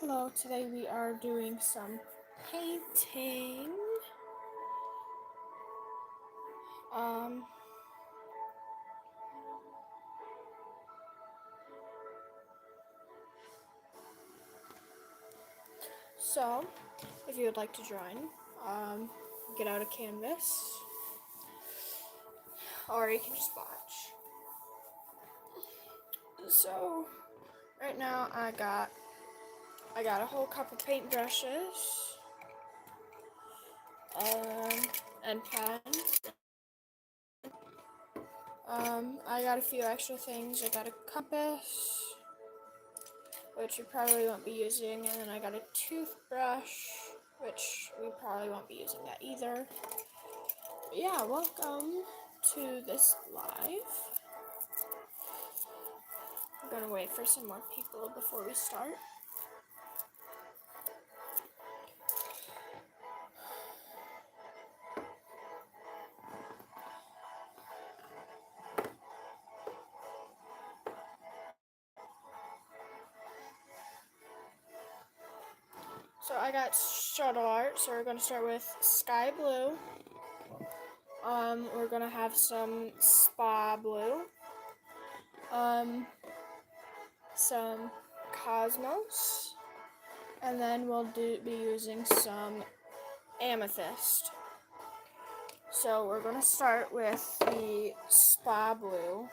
Hello, today we are doing some painting. Um, so, if you would like to join, get out a canvas, or you can just watch. So, right now I got a whole cup of paintbrushes, and pens. I got a few extra things. I got a compass, which we probably won't be using, and then I got a toothbrush, which we probably won't be using that either. But yeah, welcome to this live. I'm gonna wait for some more people before we start. So I got shuttle art, so we're gonna start with sky blue. We're gonna have some spa blue. Some cosmos. And then we'll be using some amethyst. So we're gonna start with the spa blue.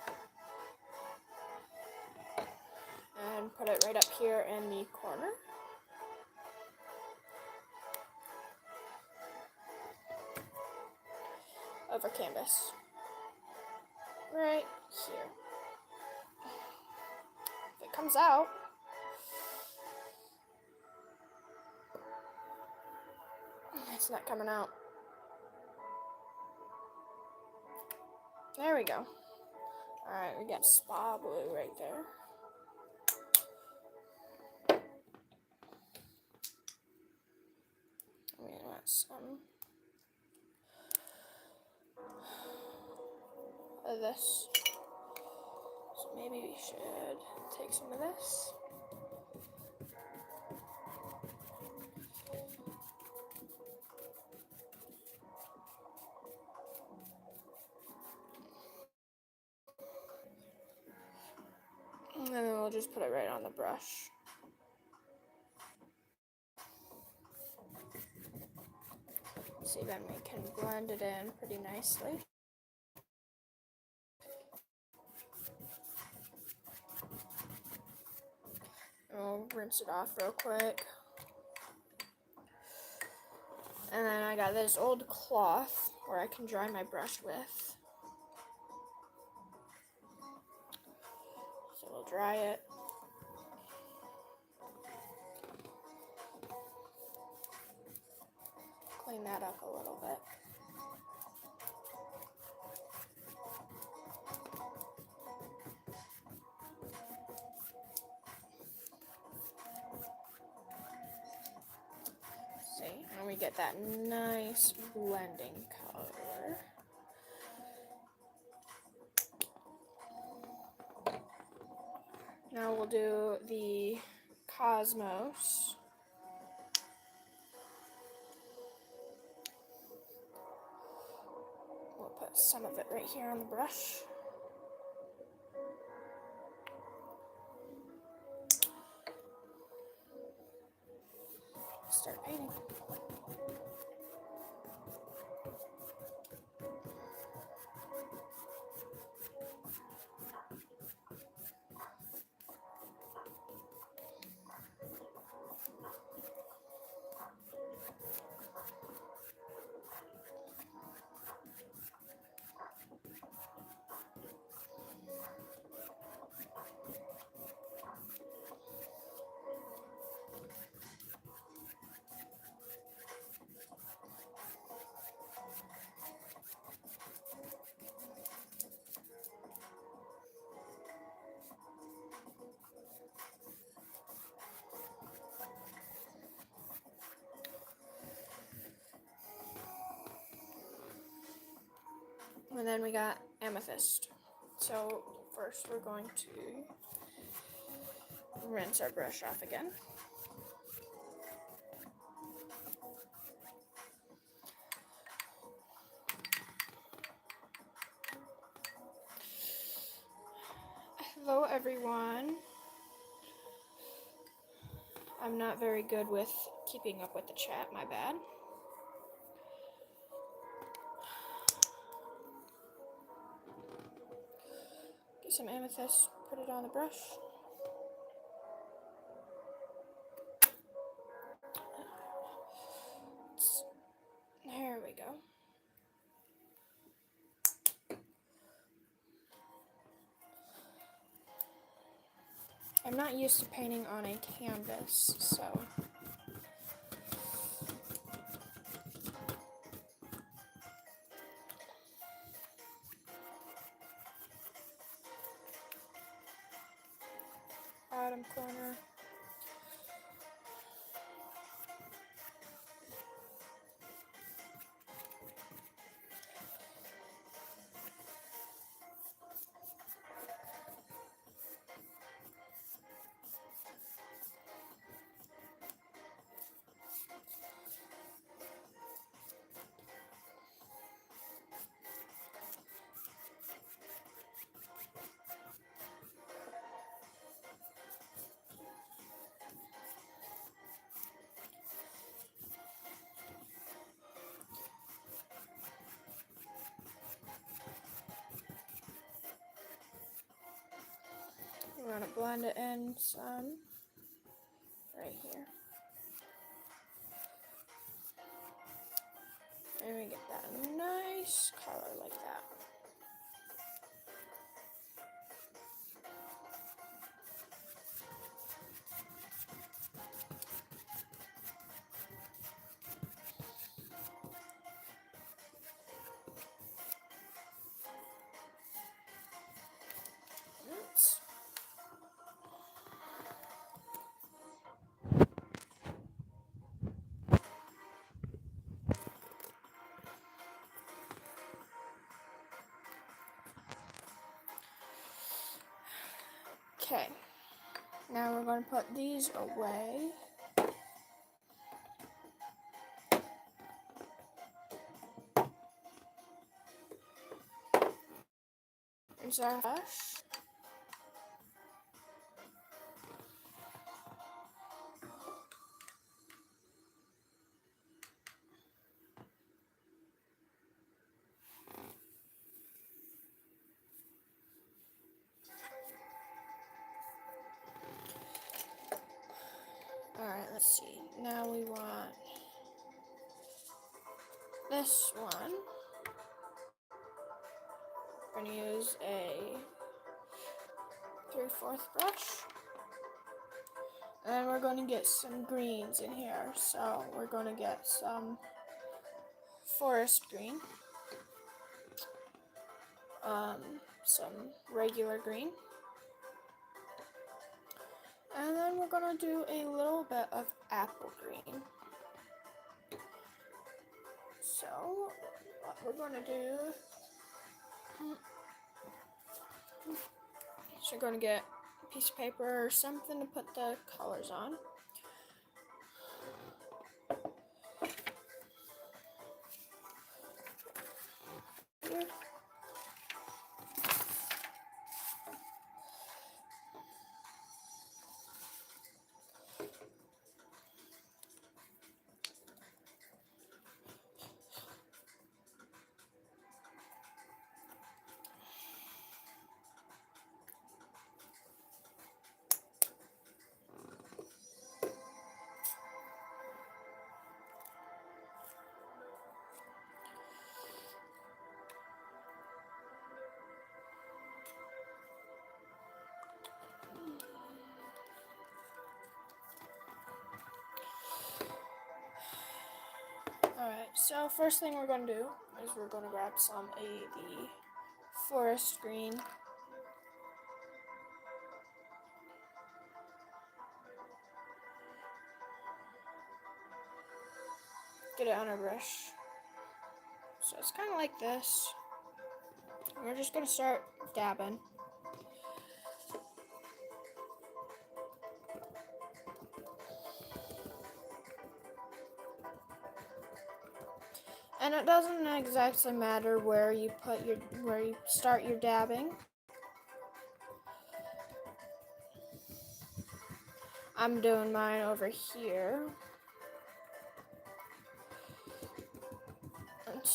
And put it right up here in the corner. Of our canvas. Right here. If it comes out, it's not coming out. There we go. Alright, we got spa blue right there. We want some of this. So maybe we should take some of this. And then we'll just put it right on the brush. See, then we can blend it in pretty nicely. And we'll rinse it off real quick. And then I got this old cloth where I can dry my brush with. So we'll dry it. Clean that up a little bit. See, and we get that nice blending color. Now we'll do the cosmos. We'll put some of it right here on the brush. Start painting. And then we got amethyst. So first we're going to rinse our brush off again. Hello everyone. I'm not very good with keeping up with the chat, my bad. Get some amethyst, put it on the brush. There we go. I'm not used to painting on a canvas, so bottom corner. We're going to blend it in some right here. And we get that nice color like that. Oops. Okay, now we're going to put these away. Here's our brush. Alright, let's see. Now we want this one. We're going to use a 3/4 brush. And then we're going to get some greens in here. So we're going to get some forest green. Some regular green. And then we're going to do a little bit of apple green. So what we're going to do is you're going to get a piece of paper or something to put the colors on. Here. Alright, so first thing we're going to do is we're going to grab some of the forest green. Get it on our brush. So it's kind of like this. And we're just going to start dabbing. And it doesn't exactly matter where you start your dabbing. I'm doing mine over here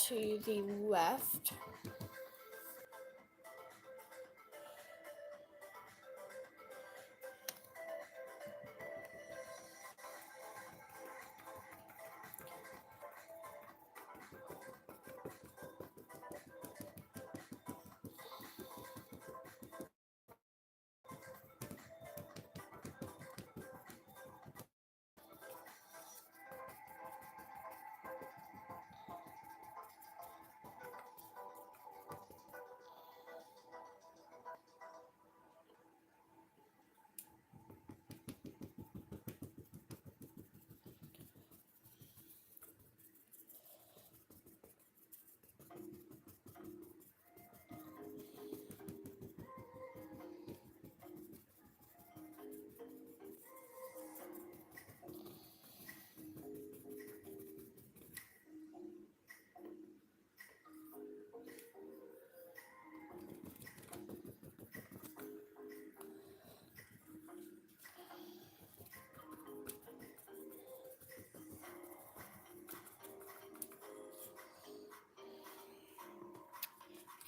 to the left.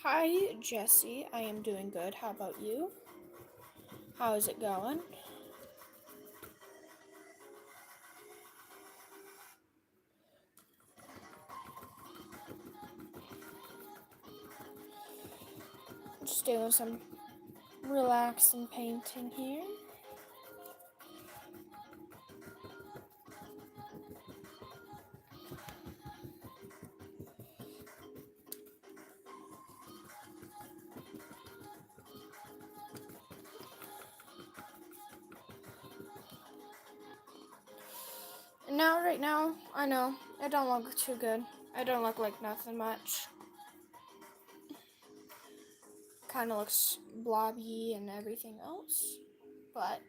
Hi, Jesse. I am doing good. How about you? How is it going? Just doing some relaxing painting here. Now, right now, I know, it don't look too good. It don't look like nothing much. Kind of looks blobby and everything else. But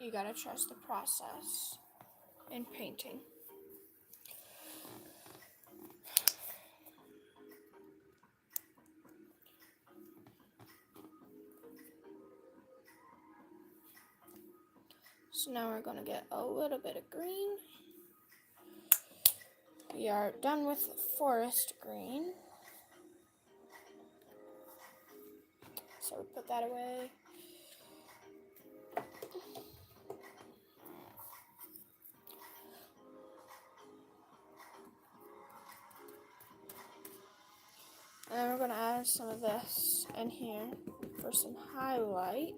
you gotta trust the process in painting. So now we're gonna get a little bit of green. We are done with forest green. So we put that away. And then we're gonna add some of this in here for some highlight.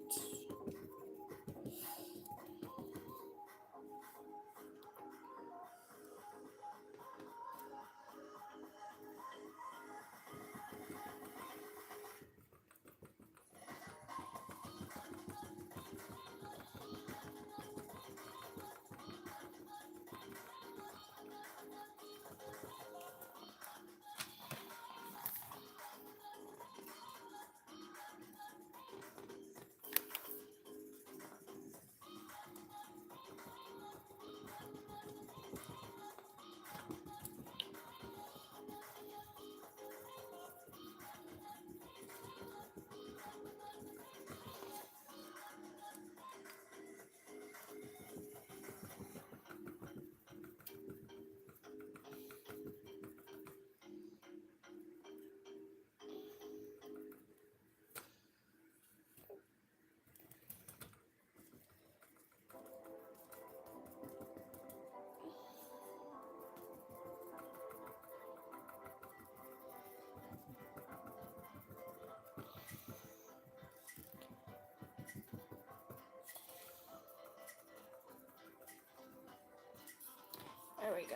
There we go.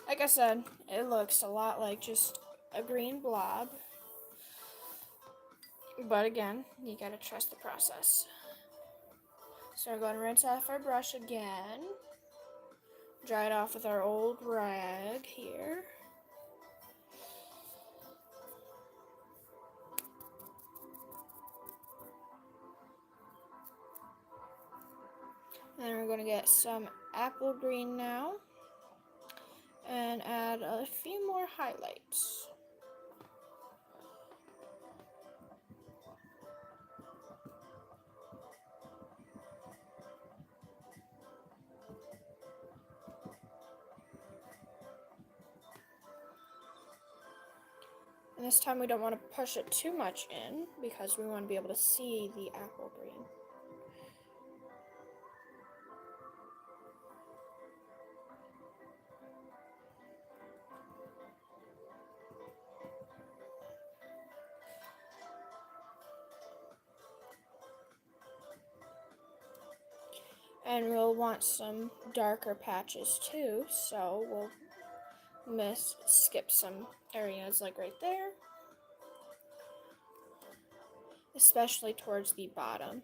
Like I said, it looks a lot like just a green blob. But again, you gotta trust the process. So we're going to rinse off our brush again. Dry it off with our old rag here. And then we're going to get some apple green now. And add a few more highlights. And this time we don't want to push it too much in because we want to be able to see the apple green. And we'll want some darker patches too, so we'll skip some areas like right there, especially towards the bottom.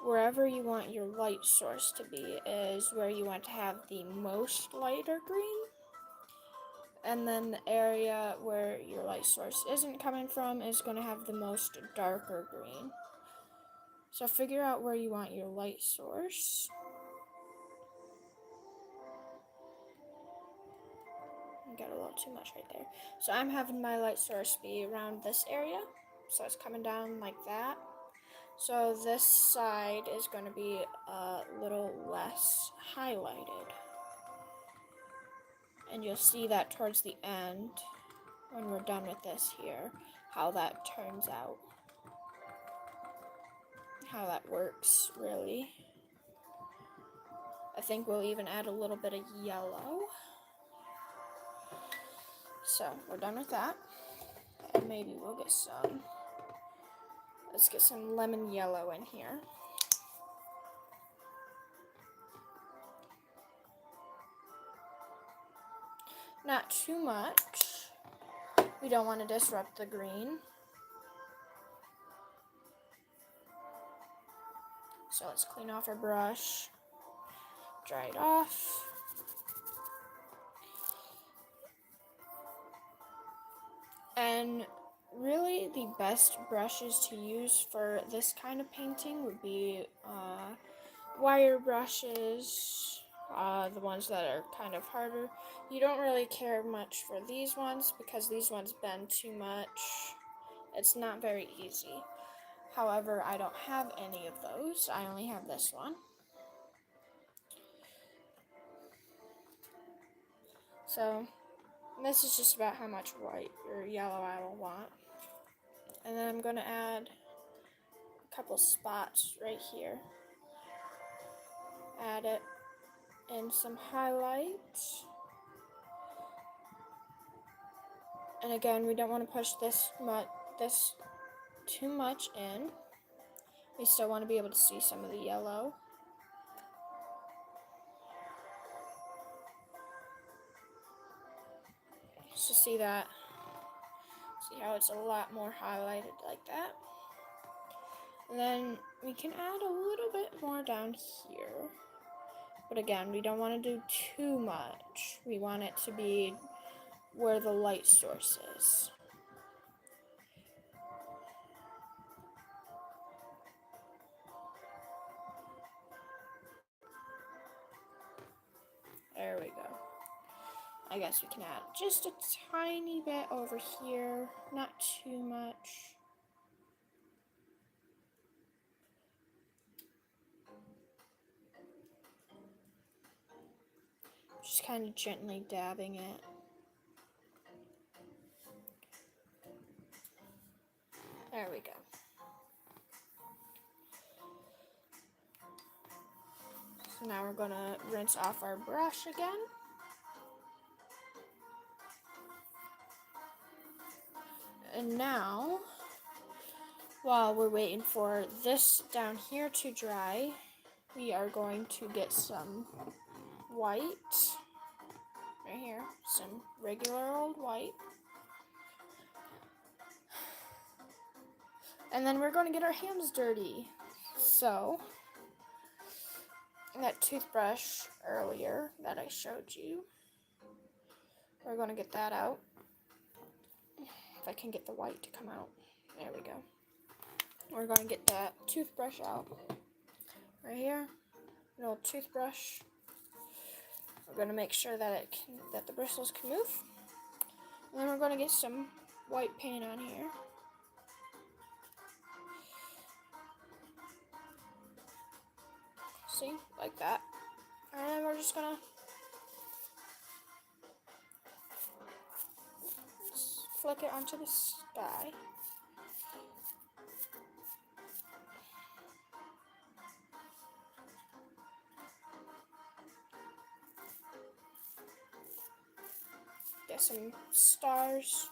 Wherever you want your light source to be is where you want to have the most lighter green. And then the area where your light source isn't coming from is going to have the most darker green. So figure out where you want your light source. Got a little too much right there. So I'm having my light source be around this area. So it's coming down like that. So this side is going to be a little less highlighted. And you'll see that towards the end, when we're done with this here, how that turns out. How that works, really. I think we'll even add a little bit of yellow. So we're done with that. And maybe we'll get some, let's get some lemon yellow in here. Not too much. We don't want to disrupt the green. So let's clean off our brush, dry it off. And really the best brushes to use for this kind of painting would be wire brushes, the ones that are kind of harder. You don't really care much for these ones because these ones bend too much. It's not very easy. However, I don't have any of those. I only have this one. So this is just about how much white or yellow I will want. And then I'm going to add a couple spots right here. Add it in some highlights. And again, we don't want to push this too much in. We still want to be able to see some of the yellow. So see that? See how it's a lot more highlighted like that? And then we can add a little bit more down here. But again, we don't want to do too much. We want it to be where the light source is. There we go. I guess we can add just a tiny bit over here, not too much. Just kind of gently dabbing it. There we go. So now we're going to rinse off our brush again. And now, while we're waiting for this down here to dry, we are going to get some white right here, some regular old white. And then we're going to get our hands dirty. So, that toothbrush earlier that I showed you, we're going to get that out. If I can get the white to come out. There we go. We're going to get that toothbrush out. Right here. An old toothbrush. We're going to make sure that that the bristles can move. And then we're going to get some white paint on here. See, like that. And then we're just gonna flick it onto the sky. Get some stars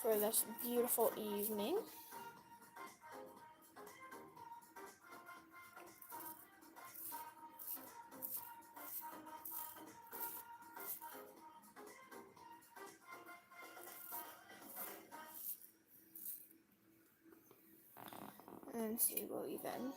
for this beautiful evening. And see, we'll even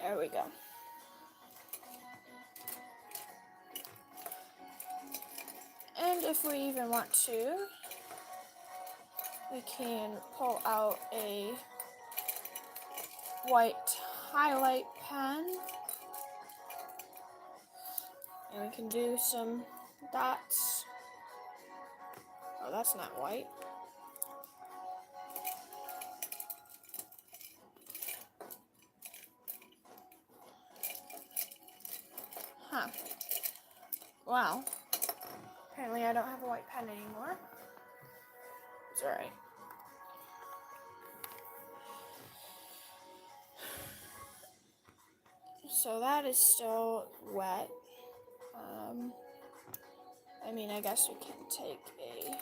there we go. And if we even want to, we can pull out a white highlight pen and we can do some dots. Oh, that's not white. Huh. Wow. Apparently I don't have a white pen anymore. It's alright. So that is still wet. I mean, I guess we can take a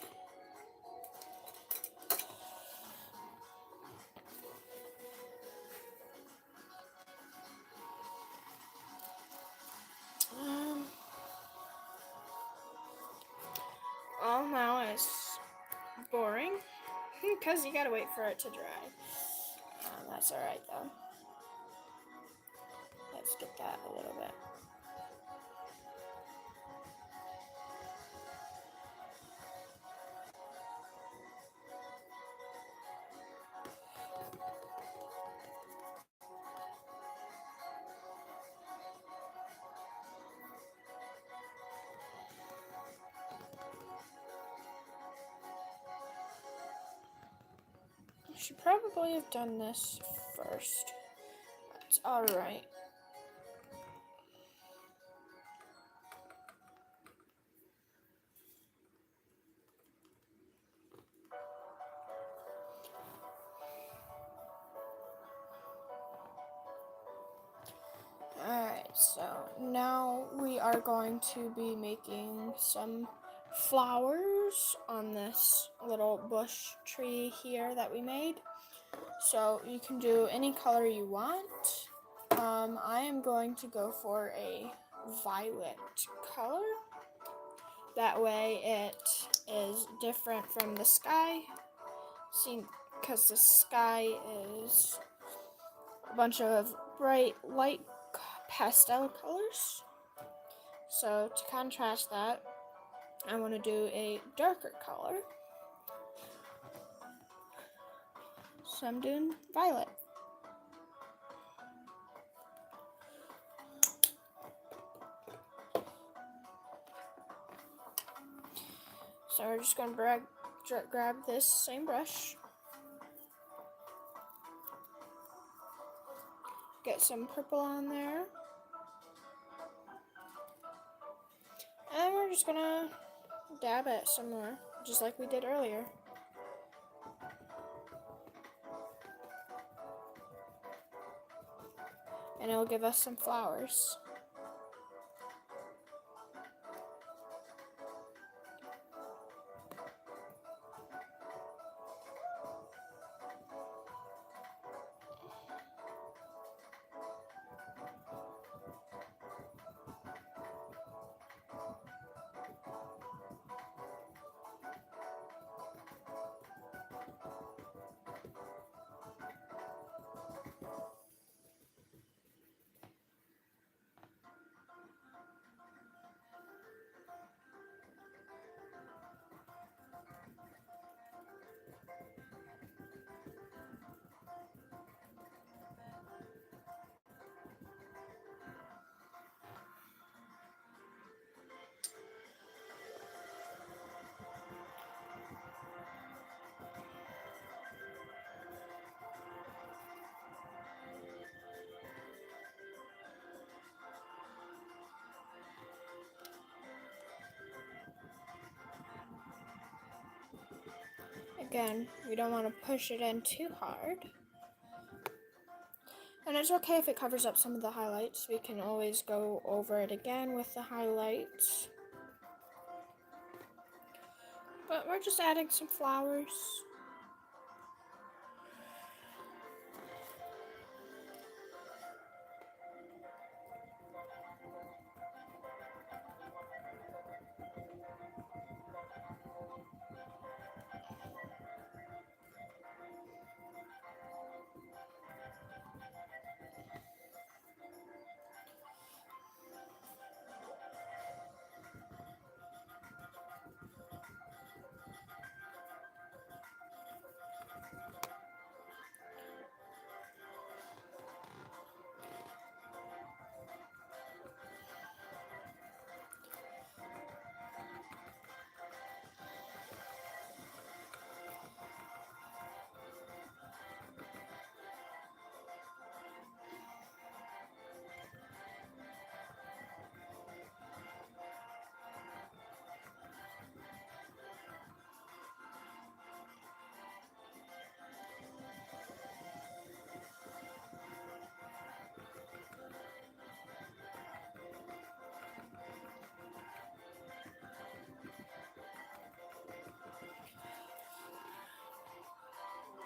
well, now it's boring because you gotta wait for it to dry. That's alright though. Let's get that a little bit. I should probably have done this first. That's alright. Alright, so now we are going to be making some flowers on this little bush tree here that we made. So you can do any color you want. I am going to go for a violet color. That way it is different from the sky. See, because the sky is a bunch of bright light pastel colors. So to contrast that, I want to do a darker color. So I'm doing violet. So we're just going to grab this same brush, get some purple on there, and we're just going to dab it some more, just like we did earlier. And it'll give us some flowers. again, we don't want to push it in too hard. And it's okay if it covers up some of the highlights. We can always go over it again with the highlights. But we're just adding some flowers.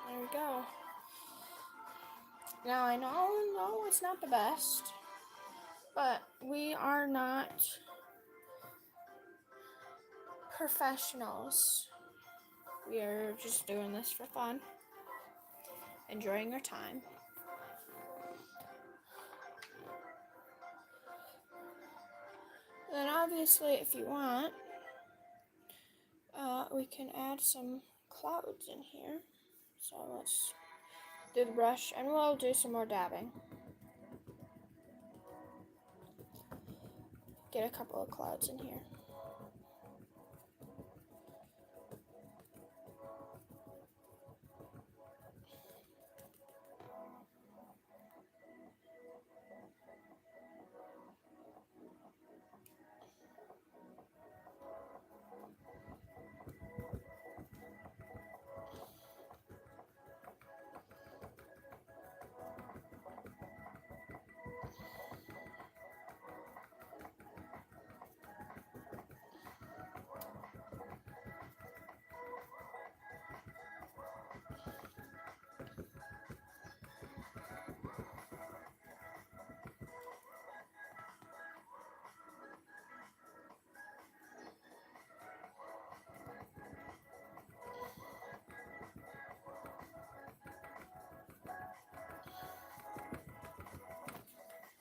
There we go. Now I know it's not the best, but we are not professionals. We are just doing this for fun, enjoying our time. Then obviously, if you want, we can add some clouds in here. So let's do the brush, and we'll do some more dabbing. Get a couple of clouds in here.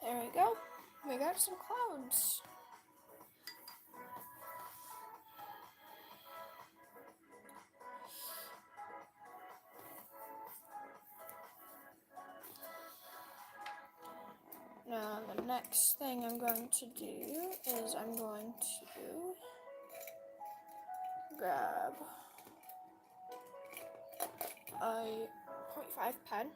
There we go. We got some clouds. Now the next thing I'm going to do is I'm going to grab a 0.5 pen.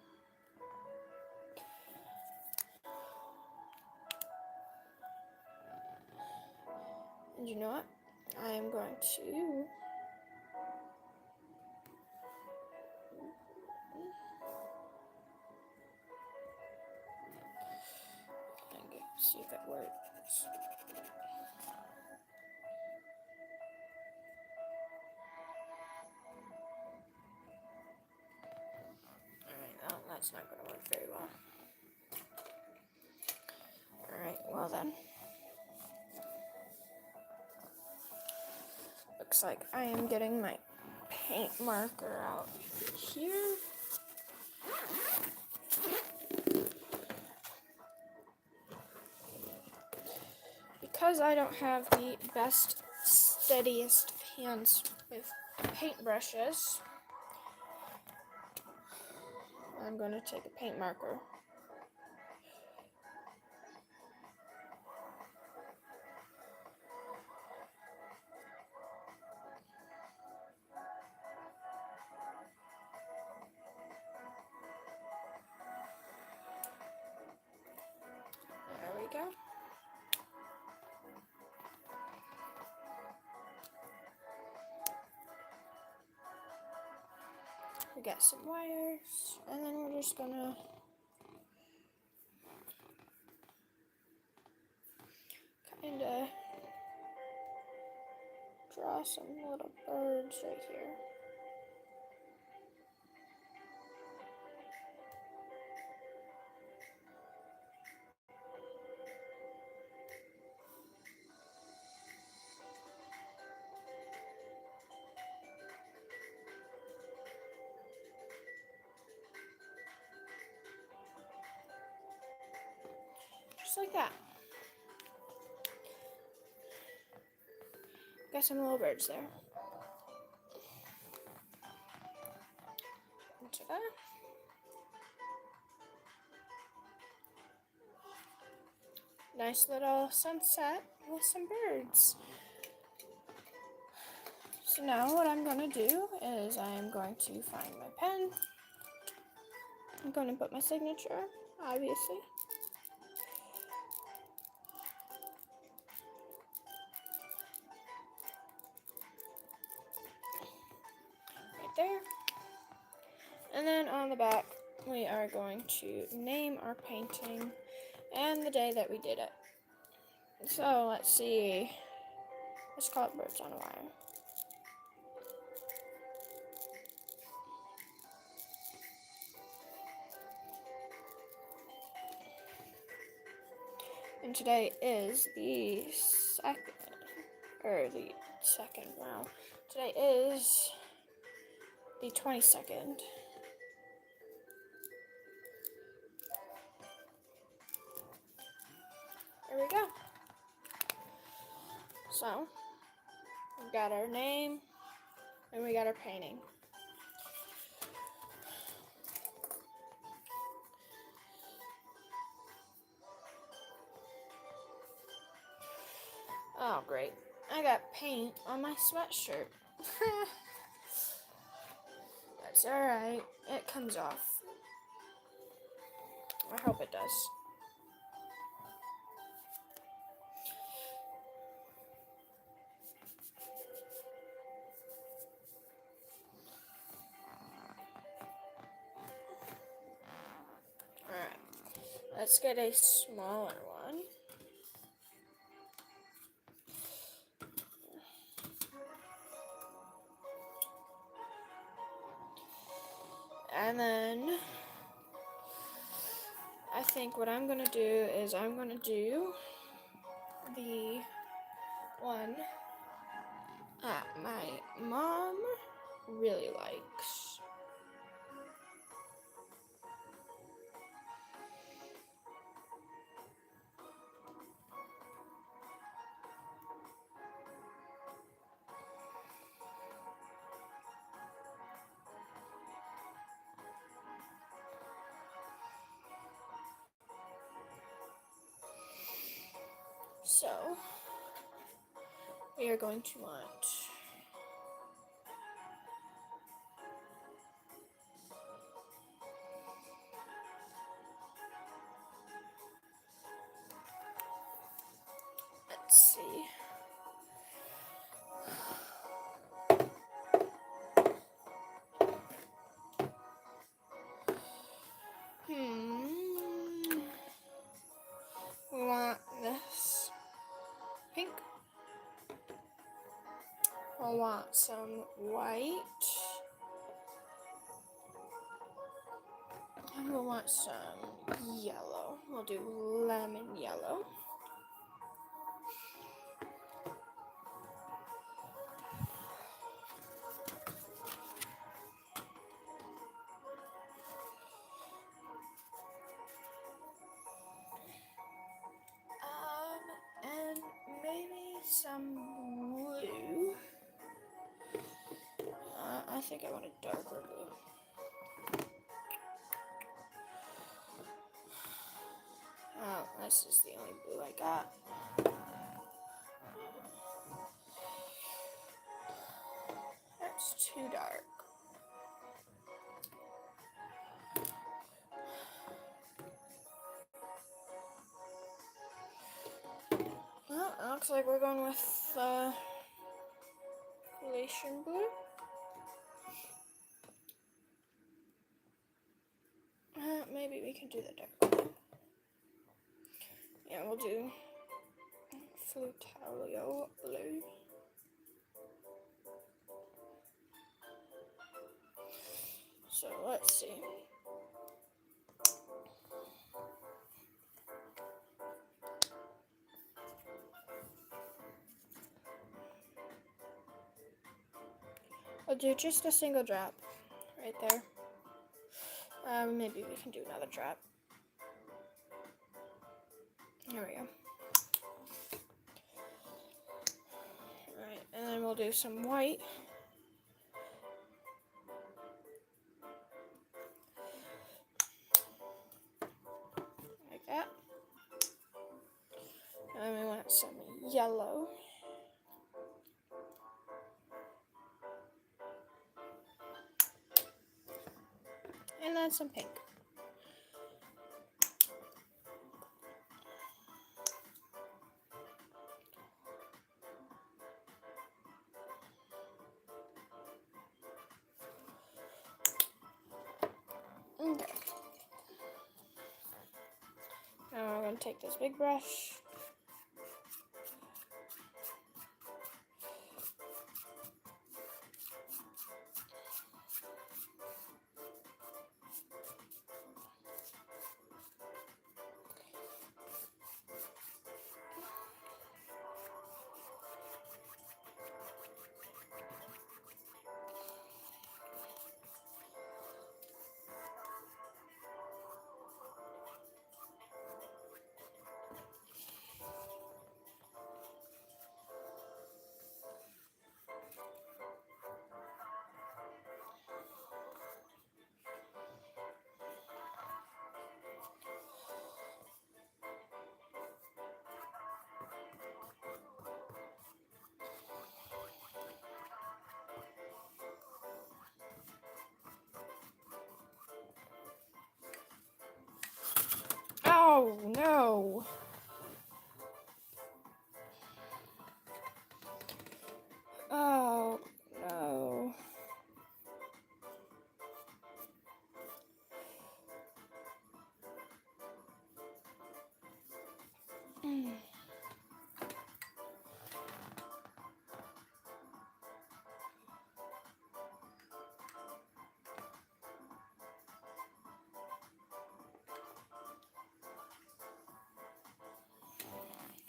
And you know what? I am going to see if it works. Alright, well, that's not going to work very well. Alright, well then. Looks like I am getting my paint marker out here. Because I don't have the best, steadiest hands with paintbrushes, I'm going to take a paint marker. There we go. We got some wires, and then we're just gonna kinda draw some little birds right here. Just like that. Got some little birds there. Ta-da. Nice little sunset with some birds. So now what I'm going to do is I'm going to find my pen. I'm going to put my signature, obviously. Right there. And then on the back, we are going to name our painting and the day that we did it. So let's see. Let's call it Birds on a Wire. And today is the second, wow. Today is the 22nd. There we go. So, we got our name, and we got our painting. Oh, great. I got paint on my sweatshirt. That's alright. It comes off. I hope it does. Alright. Let's get a smaller one. And then I think what I'm going to do is I'm going to do the one that my mom really likes. So, we are going to want let's see. We want this pink. We'll want some white. And we'll want some yellow. We'll do lemon yellow. And maybe some blue. I think I want a darker blue. Oh, this is the only blue I got. That's too dark. Well, it looks like we're going with Collation blue. Maybe we can do the dark one. Yeah, we'll do Flutalio blue. So let's see. I'll do just a single drop right there. Maybe we can do another drop. There we go. Alright, and then we'll do some white. Like that. And then we want some yellow. And then some pink. Okay. Now we're going to take this big brush. Oh, no. Oh, no.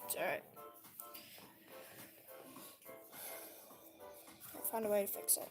It's alright. I'll find a way to fix it.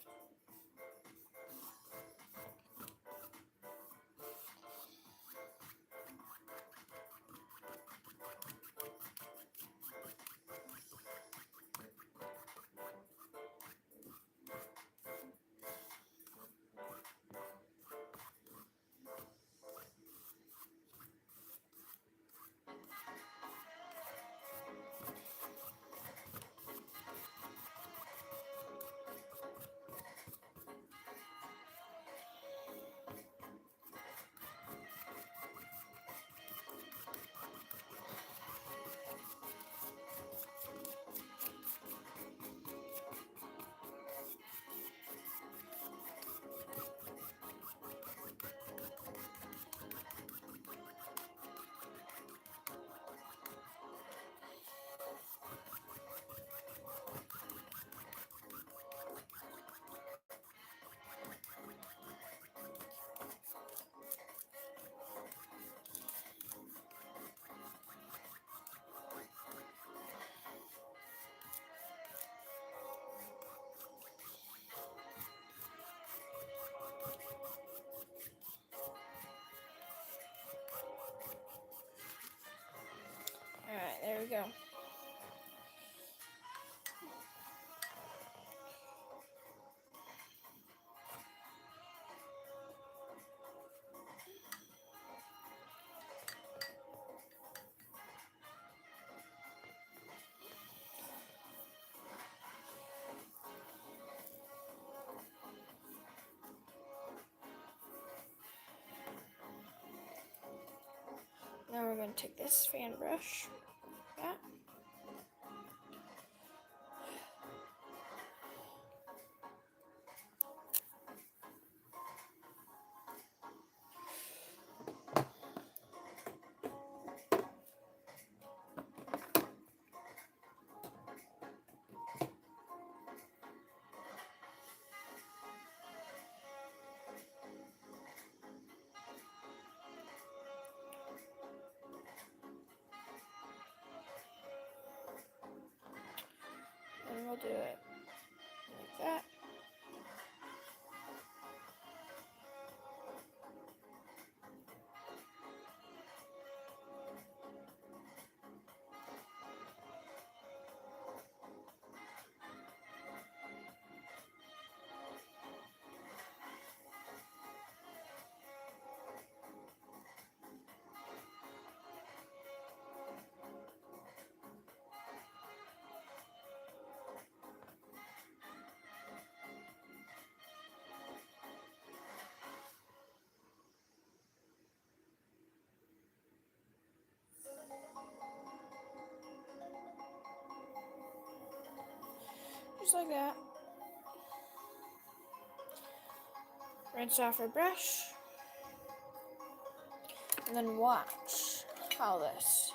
Alright, there we go. Now we're going to take this fan brush. Yeah. we'll do it like that. Just like that. Rinse off our brush. And then watch how this.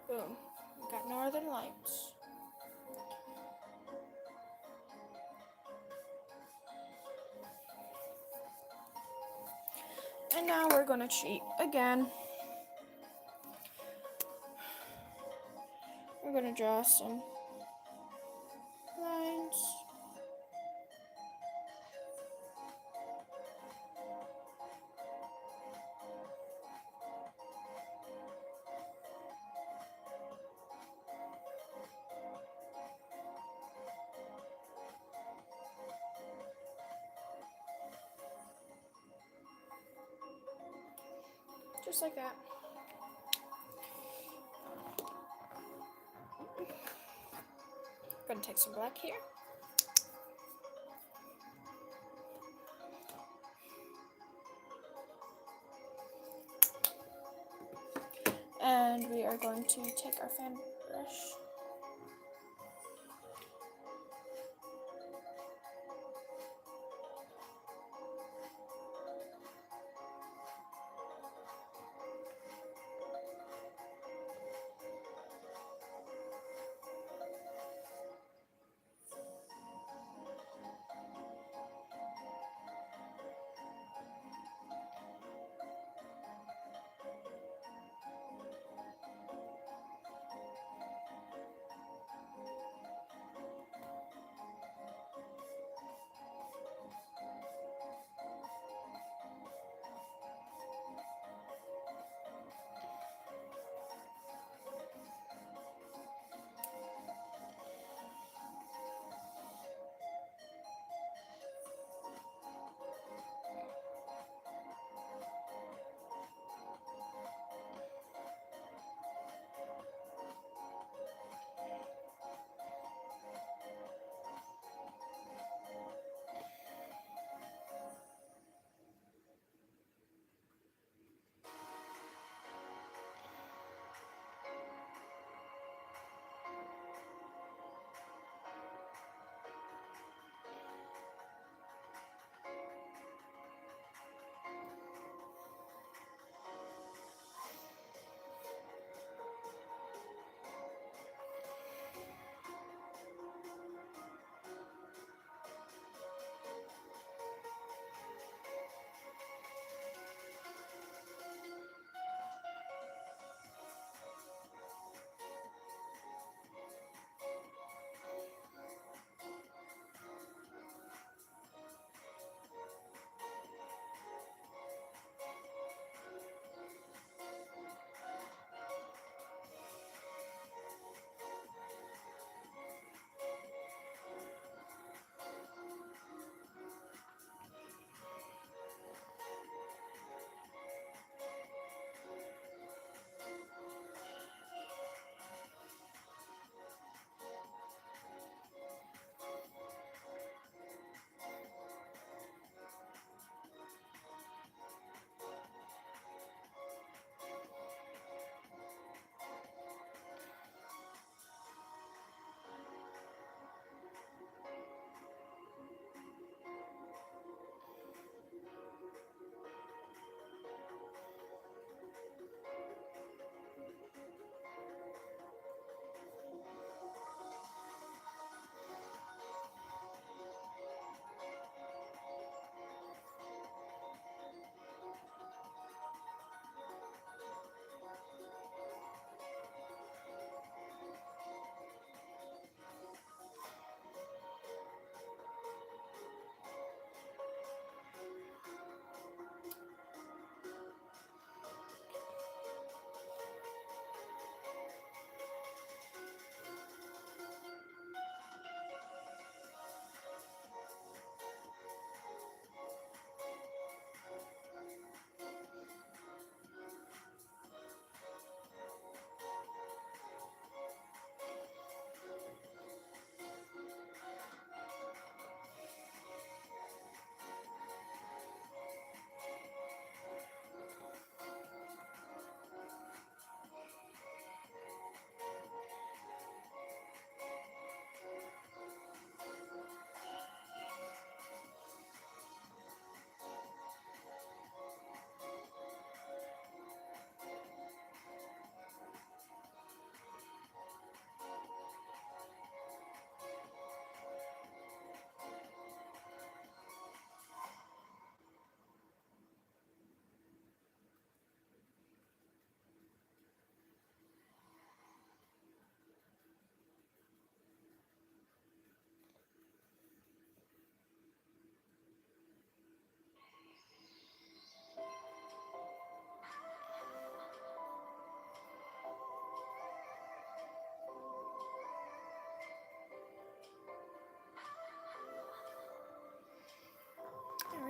Boom. We got Northern Lights. And now we're gonna cheat again. We're gonna draw some lines. Just like that. I'm gonna take some black here. And we are going to take our fan brush.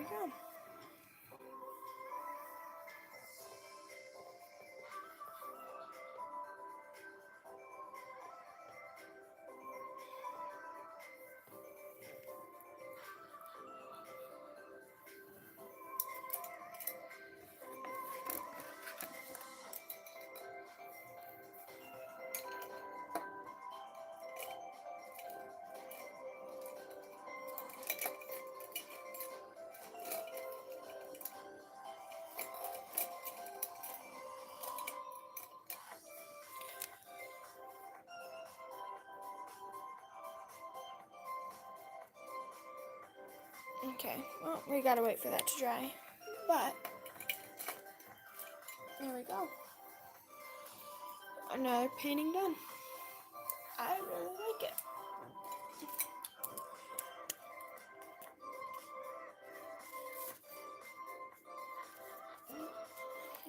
we go. Okay, well, we gotta wait for that to dry, but there we go. Another painting done. I really like it.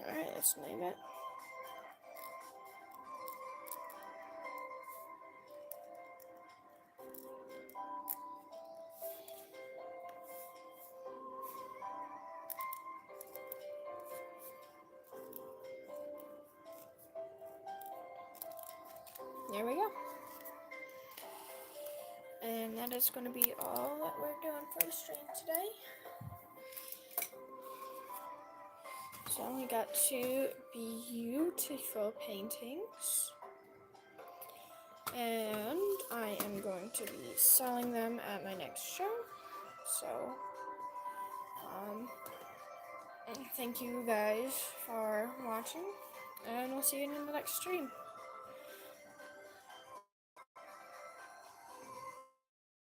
Alright, let's name it. There we go. And that is going to be all that we're doing for the stream today. So we got two beautiful paintings. And I am going to be selling them at my next show. So, thank you guys for watching. And we'll see you in the next stream.